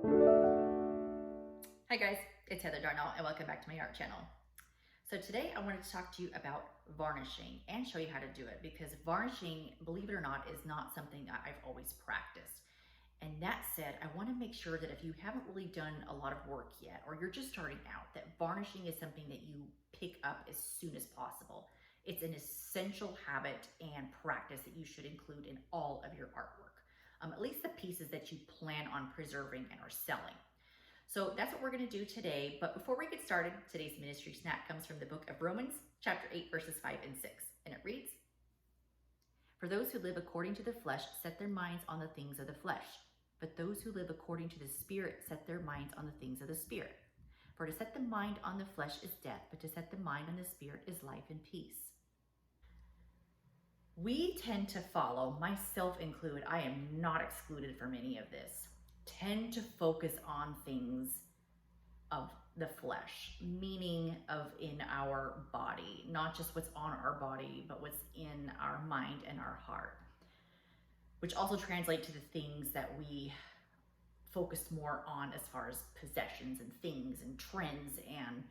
Hi guys, it's Heather Darnell and welcome back to my art channel. So today I wanted to talk to you about varnishing and show you how to do it, because varnishing, believe it or not, is not something I've always practiced. And that said, I want to make sure that if you haven't really done a lot of work yet, or you're just starting out, that varnishing is something that you pick up as soon as possible. It's an essential habit and practice that you should include in all of your artwork, at least the pieces that you plan on preserving and are selling. So that's what we're going to do today. But before we get started, today's ministry snack comes from the book of Romans, chapter 8, verses 5 and 6. And it reads, "For those who live according to the flesh set their minds on the things of the flesh. But those who live according to the Spirit set their minds on the things of the Spirit. For to set the mind on the flesh is death, but to set the mind on the Spirit is life and peace." We tend to follow, myself included, I am not excluded from any of this, tend to focus on things of the flesh, meaning of in our body, not just what's on our body, but what's in our mind and our heart, which also translate to the things that we focus more on as far as possessions and things and trends and,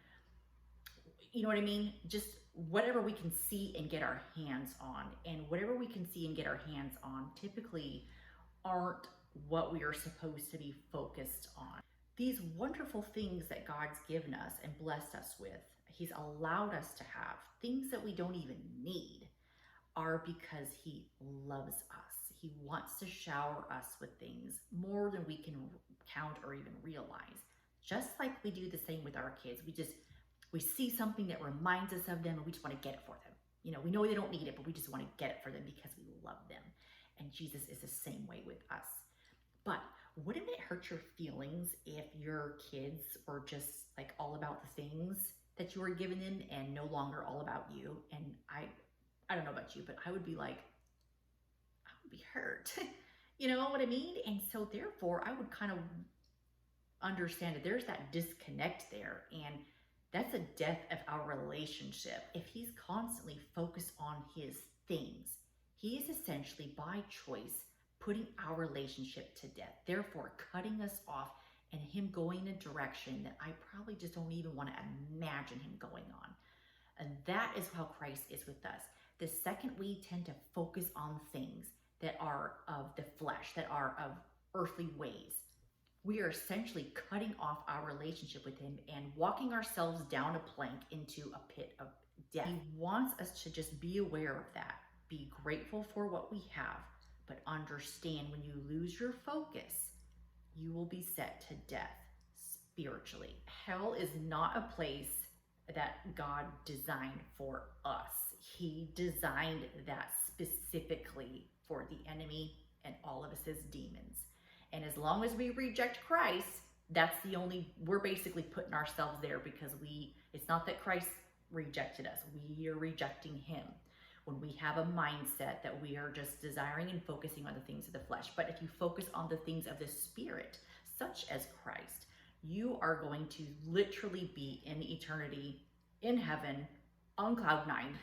you know what I mean? Just whatever we can see and get our hands on. And whatever we can see and get our hands on typically aren't what we are supposed to be focused on. These wonderful things that God's given us and blessed us with, He's allowed us to have, things that we don't even need, are because He loves us. He wants to shower us with things more than we can count or even realize. Just like we do the same with our kids. We see something that reminds us of them and we just want to get it for them. You know, we know they don't need it, but we just want to get it for them because we love them. And Jesus is the same way with us. But wouldn't it hurt your feelings if your kids were just like all about the things that you were giving them and no longer all about you? And I don't know about you, but I would be like, I would be hurt. You know what I mean? And so therefore I would kind of understand that there's that disconnect there, and that's a death of our relationship. If he's constantly focused on his things, he is essentially by choice putting our relationship to death, therefore cutting us off and him going in a direction that I probably just don't even want to imagine him going on. And that is how Christ is with us. The second we tend to focus on things that are of the flesh, that are of earthly ways, we are essentially cutting off our relationship with him and walking ourselves down a plank into a pit of death. He wants us to just be aware of that. Be grateful for what we have, but understand when you lose your focus, you will be set to death spiritually. Hell is not a place that God designed for us. He designed that specifically for the enemy and all of us as demons. And as long as we reject Christ, we're basically putting ourselves there, because it's not that Christ rejected us, we are rejecting him when we have a mindset that we are just desiring and focusing on the things of the flesh. But if you focus on the things of the Spirit, such as Christ, you are going to literally be in eternity in heaven on cloud nine.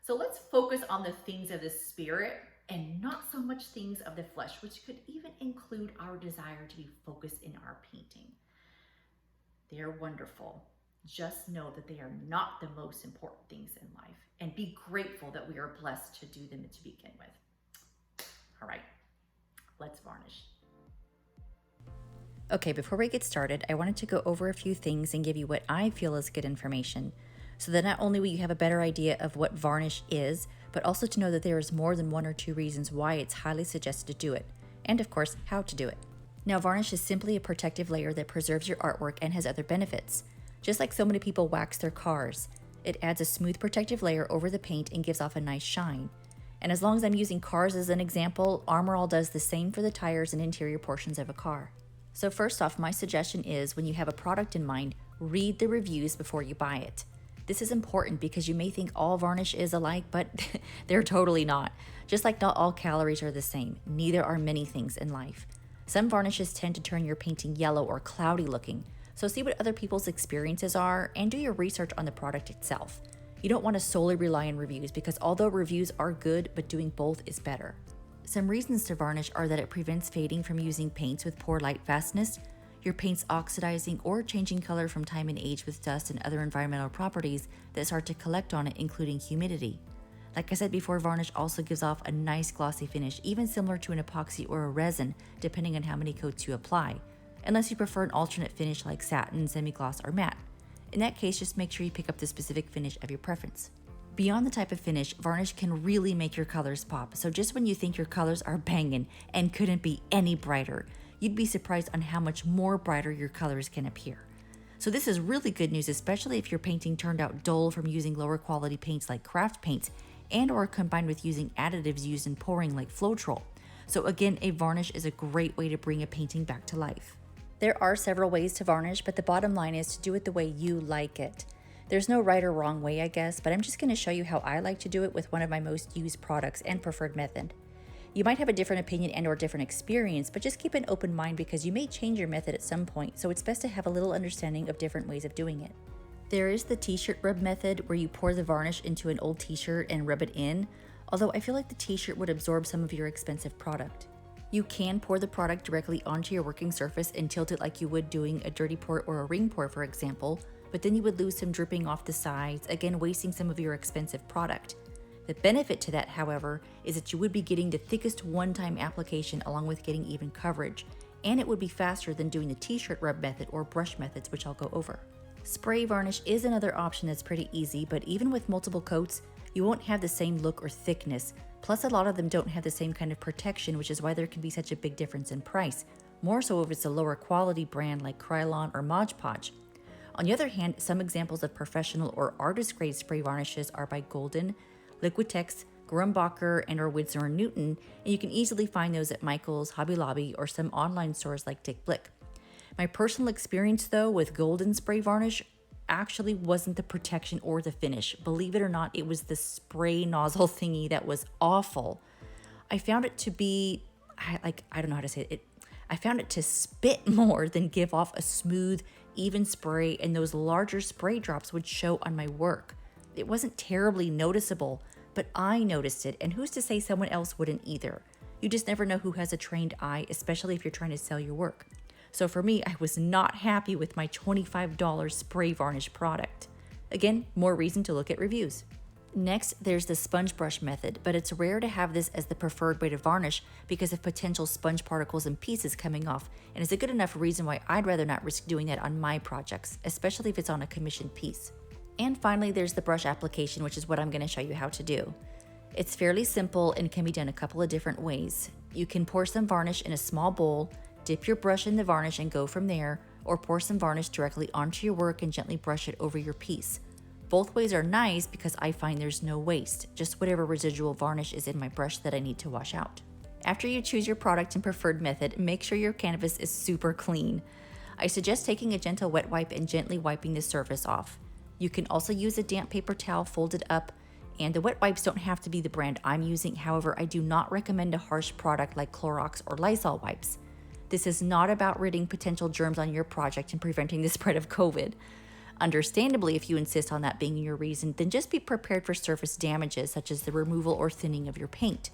So let's focus on the things of the Spirit and not so much things of the flesh, which could even include our desire to be focused in our painting. They are wonderful. Just know that they are not the most important things in life, and be grateful that we are blessed to do them to begin with. All right, let's varnish. Okay, before we get started, I wanted to go over a few things and give you what I feel is good information, so that not only will you have a better idea of what varnish is, but also to know that there is more than one or two reasons why it's highly suggested to do it, and of course, how to do it. Now, varnish is simply a protective layer that preserves your artwork and has other benefits. Just like so many people wax their cars, it adds a smooth protective layer over the paint and gives off a nice shine. And as long as I'm using cars as an example, Armor All does the same for the tires and interior portions of a car. So first off, my suggestion is, when you have a product in mind, read the reviews before you buy it. This is important because you may think all varnish is alike, but they're totally not. Just like not all calories are the same, neither are many things in life. Some varnishes tend to turn your painting yellow or cloudy looking, so see what other people's experiences are and do your research on the product itself. You don't want to solely rely on reviews, because although reviews are good, but doing both is better. Some reasons to varnish are that it prevents fading from using paints with poor light fastness. your paint's oxidizing or changing color from time and age with dust and other environmental properties that start to collect on it, including humidity. Like I said before, varnish also gives off a nice glossy finish, even similar to an epoxy or a resin, depending on how many coats you apply, unless you prefer an alternate finish like satin, semi-gloss, or matte. In that case, just make sure you pick up the specific finish of your preference. Beyond the type of finish, varnish can really make your colors pop, so just when you think your colors are banging and couldn't be any brighter, you'd be surprised on how much more brighter your colors can appear. So this is really good news, especially if your painting turned out dull from using lower quality paints like craft paints and or combined with using additives used in pouring like Floetrol. So again, a varnish is a great way to bring a painting back to life. There are several ways to varnish, but the bottom line is to do it the way you like it. There's no right or wrong way, I guess, but I'm just going to show you how I like to do it with one of my most used products and preferred method. You might have a different opinion and or different experience, but just keep an open mind because you may change your method at some point, so it's best to have a little understanding of different ways of doing it. There is the t-shirt rub method where you pour the varnish into an old t-shirt and rub it in, although I feel like the t-shirt would absorb some of your expensive product. You can pour the product directly onto your working surface and tilt it like you would doing a dirty pour or a ring pour, for example, but then you would lose some dripping off the sides, again wasting some of your expensive product. The benefit to that, however, is that you would be getting the thickest one-time application along with getting even coverage, and it would be faster than doing the t-shirt rub method or brush methods, which I'll go over. Spray varnish is another option that's pretty easy, but even with multiple coats, you won't have the same look or thickness, plus a lot of them don't have the same kind of protection, which is why there can be such a big difference in price, more so if it's a lower quality brand like Krylon or Mod Podge. On the other hand, some examples of professional or artist grade spray varnishes are by Golden, Liquitex, Grumbacher, and or Winsor & Newton, and you can easily find those at Michael's, Hobby Lobby, or some online stores like Dick Blick. My personal experience though with Golden spray varnish actually wasn't the protection or the finish. Believe it or not, it was the spray nozzle thingy that was awful. I found it to be, I don't know how to say it. I found it to spit more than give off a smooth, even spray, and those larger spray drops would show on my work. It wasn't terribly noticeable, but I noticed it, and who's to say someone else wouldn't either? You just never know who has a trained eye, especially if you're trying to sell your work. So for me, I was not happy with my $25 spray varnish product. Again, more reason to look at reviews. Next, there's the sponge brush method, but it's rare to have this as the preferred way to varnish because of potential sponge particles and pieces coming off, and it's a good enough reason why I'd rather not risk doing that on my projects, especially if it's on a commissioned piece. And finally, there's the brush application, which is what I'm going to show you how to do. It's fairly simple and can be done a couple of different ways. You can pour some varnish in a small bowl, dip your brush in the varnish and go from there, or pour some varnish directly onto your work and gently brush it over your piece. Both ways are nice because I find there's no waste, just whatever residual varnish is in my brush that I need to wash out. After you choose your product and preferred method, make sure your canvas is super clean. I suggest taking a gentle wet wipe and gently wiping the surface off. You can also use a damp paper towel folded up, and the wet wipes don't have to be the brand I'm using. However, I do not recommend a harsh product like Clorox or Lysol wipes. This is not about ridding potential germs on your project and preventing the spread of COVID. Understandably, if you insist on that being your reason, then just be prepared for surface damages such as the removal or thinning of your paint.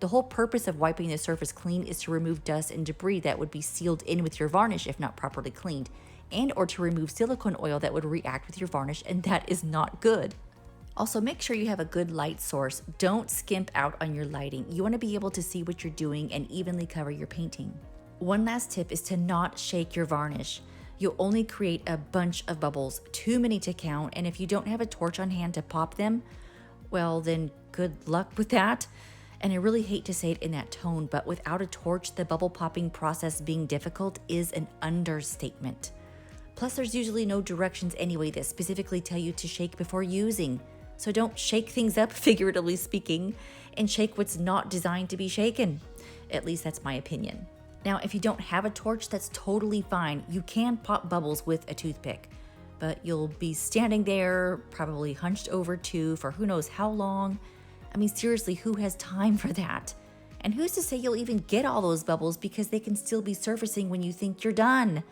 The whole purpose of wiping the surface clean is to remove dust and debris that would be sealed in with your varnish if not properly cleaned, and or to remove silicone oil that would react with your varnish, and that is not good. Also, make sure you have a good light source. Don't skimp out on your lighting. You want to be able to see what you're doing and evenly cover your painting. One last tip is to not shake your varnish. You'll only create a bunch of bubbles, too many to count, and if you don't have a torch on hand to pop them, well then good luck with that. And I really hate to say it in that tone, but without a torch, the bubble popping process being difficult is an understatement. Plus, there's usually no directions anyway that specifically tell you to shake before using. So don't shake things up, figuratively speaking, and shake what's not designed to be shaken. At least that's my opinion. Now, if you don't have a torch, that's totally fine. You can pop bubbles with a toothpick, but you'll be standing there, probably hunched over too, for who knows how long. I mean, seriously, who has time for that? And who's to say you'll even get all those bubbles because they can still be surfacing when you think you're done?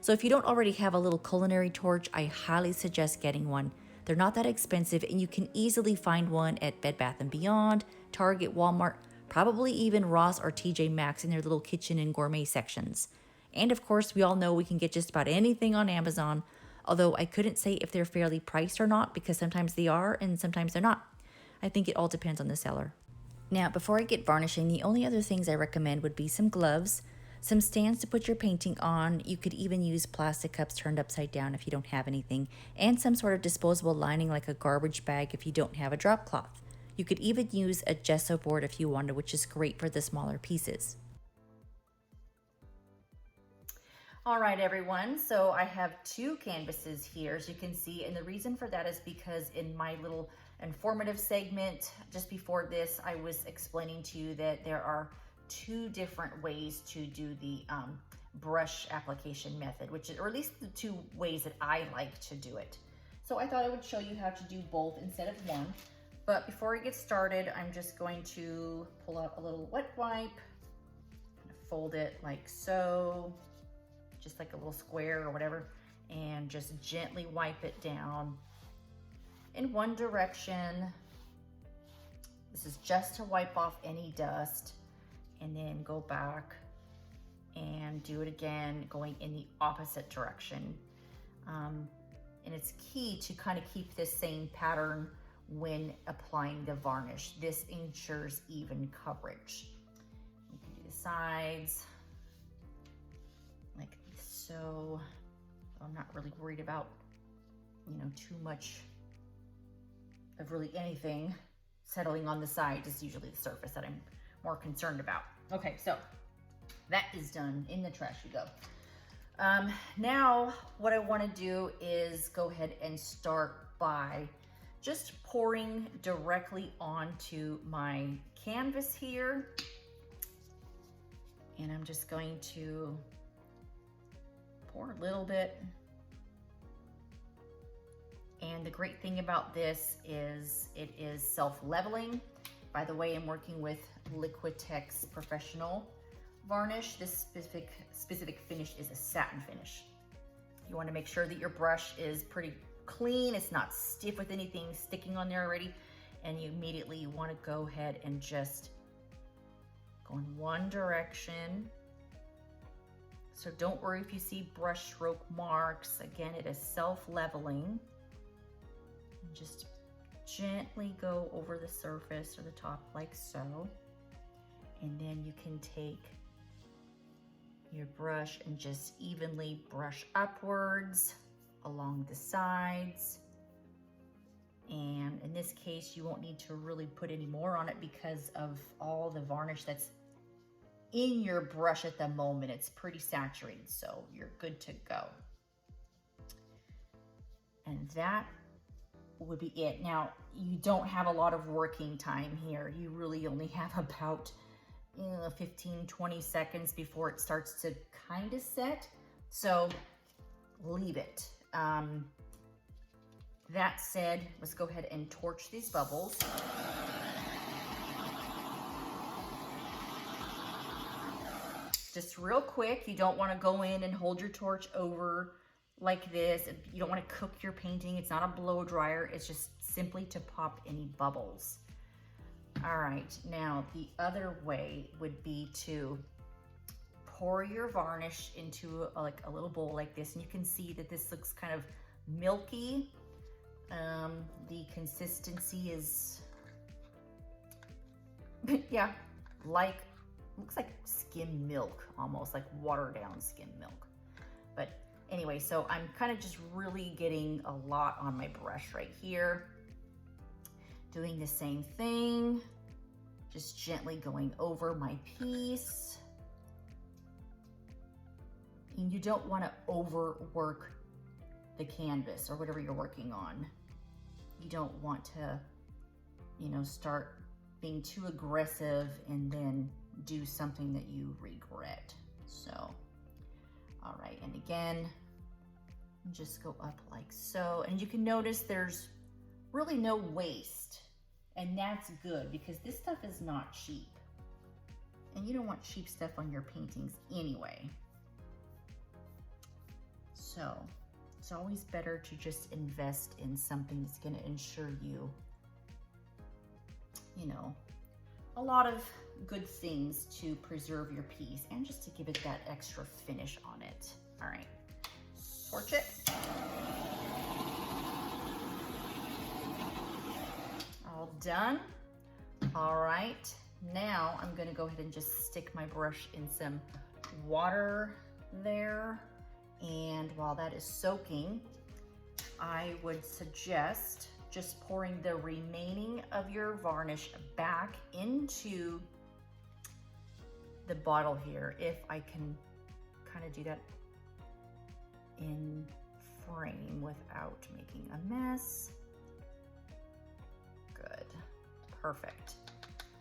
So if you don't already have a little culinary torch, I highly suggest getting one. They're not that expensive, and you can easily find one at Bed Bath & Beyond, Target, Walmart, probably even Ross or TJ Maxx in their little kitchen and gourmet sections. And of course, we all know we can get just about anything on Amazon, although I couldn't say if they're fairly priced or not because sometimes they are and sometimes they're not. I think it all depends on the seller. Now, before I get varnishing, the only other things I recommend would be some gloves, some stands to put your painting on. You could even use plastic cups turned upside down if you don't have anything, and some sort of disposable lining like a garbage bag if you don't have a drop cloth. You could even use a gesso board if you wanted, which is great for the smaller pieces. All right, everyone. So I have two canvases here, as you can see, and the reason for that is because in my little informative segment just before this, I was explaining to you that there are two different ways to do the brush application method, which is, or at least the two ways that I like to do it. So I thought I would show you how to do both instead of one. But before I get started, I'm just going to pull out a little wet wipe, fold it like so, just like a little square or whatever, and just gently wipe it down in one direction. This is just to wipe off any dust, and then go back and do it again, going in the opposite direction. And it's key to kind of keep this same pattern when applying the varnish. This ensures even coverage. You can do the sides like so. I'm not really worried about, you know, too much of really anything settling on the side. It's usually the surface that I'm more concerned about. Okay, so that is done. In the trash you go. Now what I want to do is go ahead and start by just pouring directly onto my canvas here. And I'm just going to pour a little bit. And the great thing about this is it is self-leveling. By the way, I'm working with Liquitex Professional varnish. This specific finish is a satin finish. You want to make sure that your brush is pretty clean. It's not stiff with anything sticking on there already. And you immediately want to go ahead and just go in one direction. So don't worry if you see brush stroke marks. Again, it is self-leveling. Just gently go over the surface or the top like so. And then you can take your brush and just evenly brush upwards along the sides. And in this case, you won't need to really put any more on it because of all the varnish that's in your brush at the moment. It's pretty saturated, so you're good to go. And that would be it. Now, you don't have a lot of working time here. You really only have about 15-20 seconds before it starts to kind of set, so leave it. That said, let's go ahead and torch these bubbles. Just real quick. You don't want to go in and hold your torch over like this. You don't want to cook your painting. It's not a blow dryer. It's just simply to pop any bubbles. All right, now the other way would be to pour your varnish into like a little bowl like this, and you can see that this looks kind of milky. The consistency is, yeah, like, looks like skim milk, almost like watered down skim milk. But anyway, so I'm kind of just really getting a lot on my brush right here. Doing the same thing, just gently going over my piece. And you don't want to overwork the canvas or whatever you're working on. You don't want to, you know, start being too aggressive and then do something that you regret. So, all right, and again, just go up like so. And you can notice there's really no waste. And that's good because this stuff is not cheap. And you don't want cheap stuff on your paintings anyway. So it's always better to just invest in something that's going to ensure you, you know, a lot of good things to preserve your piece and just to give it that extra finish on it. All right, torch it. All done. All right, now I'm gonna go ahead and just stick my brush in some water there. And while that is soaking, I would suggest just pouring the remaining of your varnish back into the bottle here. If I can kind of do that in frame without making a mess. Good, perfect.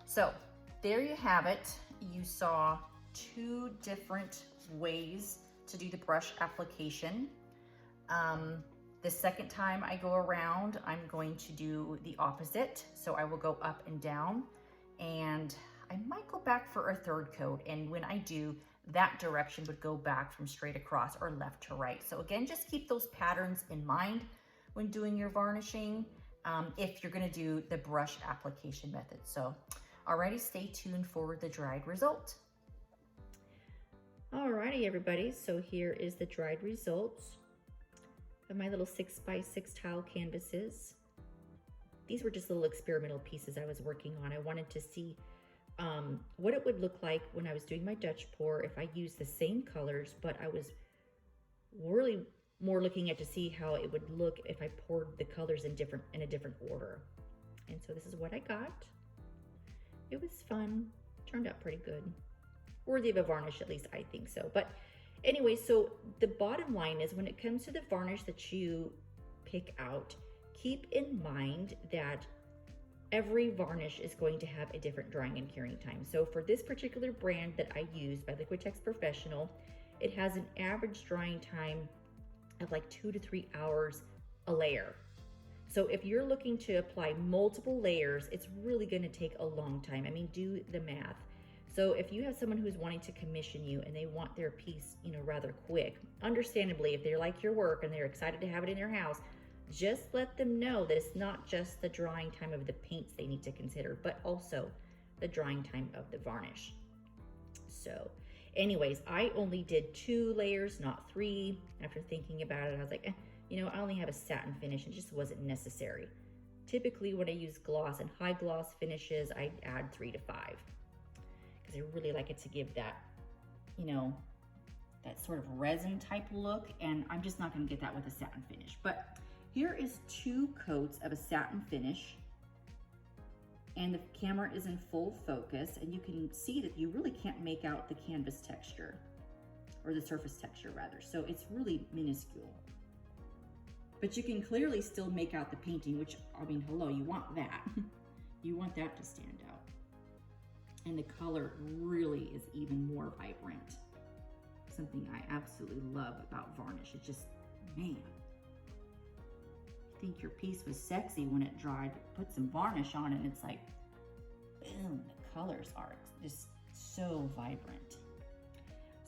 So there you have it. You saw 2 different ways to do the brush application. The second time I go around, I'm going to do the opposite. So I will go up and down, and I might go back for a 3rd coat. And when I do, that direction would go back from straight across or left to right. So again, just keep those patterns in mind when doing your varnishing, if you're gonna do the brush application method. So alrighty, stay tuned for the dried result. Alrighty, everybody, so here is the dried results of my little 6x6 tile canvases. These were just little experimental pieces I was working on. I wanted to see what it would look like when I was doing my Dutch pour if I used the same colors, but I was really more looking at to see how it would look if I poured the colors in a different order. And so this is what I got. It was fun, turned out pretty good. Worthy of a varnish, at least I think so. But anyway, so the bottom line is when it comes to the varnish that you pick out, keep in mind that every varnish is going to have a different drying and curing time. So for this particular brand that I use by Liquitex Professional, it has an average drying time of like 2 to 3 hours a layer. So if you're looking to apply multiple layers, it's really going to take a long time. I mean, do the math. So if you have someone who's wanting to commission you and they want their piece, rather quick, understandably, if they like your work and they're excited to have it in their house, just let them know that it's not just the drying time of the paints they need to consider, but also the drying time of the varnish. So anyways, I only did 2 layers, not 3. After thinking about it, I was like, I only have a satin finish. It just wasn't necessary. Typically when I use gloss and high gloss finishes, I add 3 to 5. I really like it to give that, that sort of resin type look, and I'm just not going to get that with a satin finish. But here is 2 coats of a satin finish, and the camera is in full focus, and you can see that you really can't make out the canvas texture, or the surface texture rather, so it's really minuscule. But you can clearly still make out the painting, which, I mean, hello, you want that. You want that to stand out. And the color really is even more vibrant. Something I absolutely love about varnish. It's just, man, you think your piece was sexy when it dried, put some varnish on it, and it's like, boom, the colors are just so vibrant.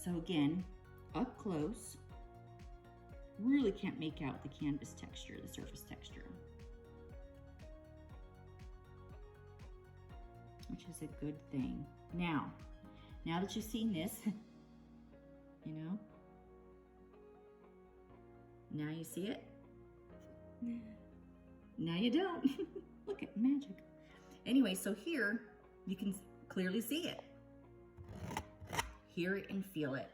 So again, up close, really can't make out the canvas texture, the surface texture, which is a good thing. Now that you've seen this, now you see it. Now you don't. Look at magic. Anyway, so here you can clearly see it. Hear it and feel it.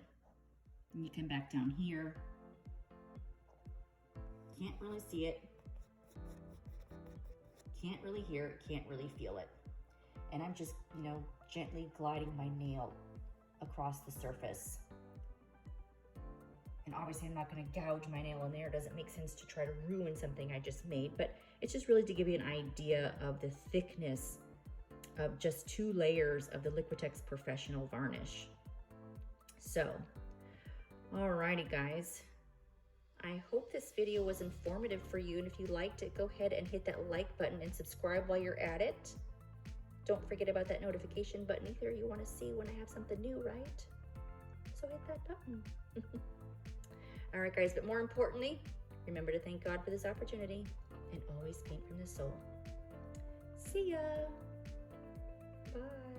And you come back down here. Can't really see it. Can't really hear it. Can't really feel it. And I'm just, gently gliding my nail across the surface. And obviously I'm not going to gouge my nail in there. It doesn't make sense to try to ruin something I just made, but it's just really to give you an idea of the thickness of just 2 layers of the Liquitex Professional varnish. So, alrighty guys. I hope this video was informative for you, and if you liked it, go ahead and hit that like button and subscribe while you're at it. Don't forget about that notification button either. You want to see when I have something new, right? So hit that button. All right, guys, but more importantly, remember to thank God for this opportunity and always paint from the soul. See ya. Bye.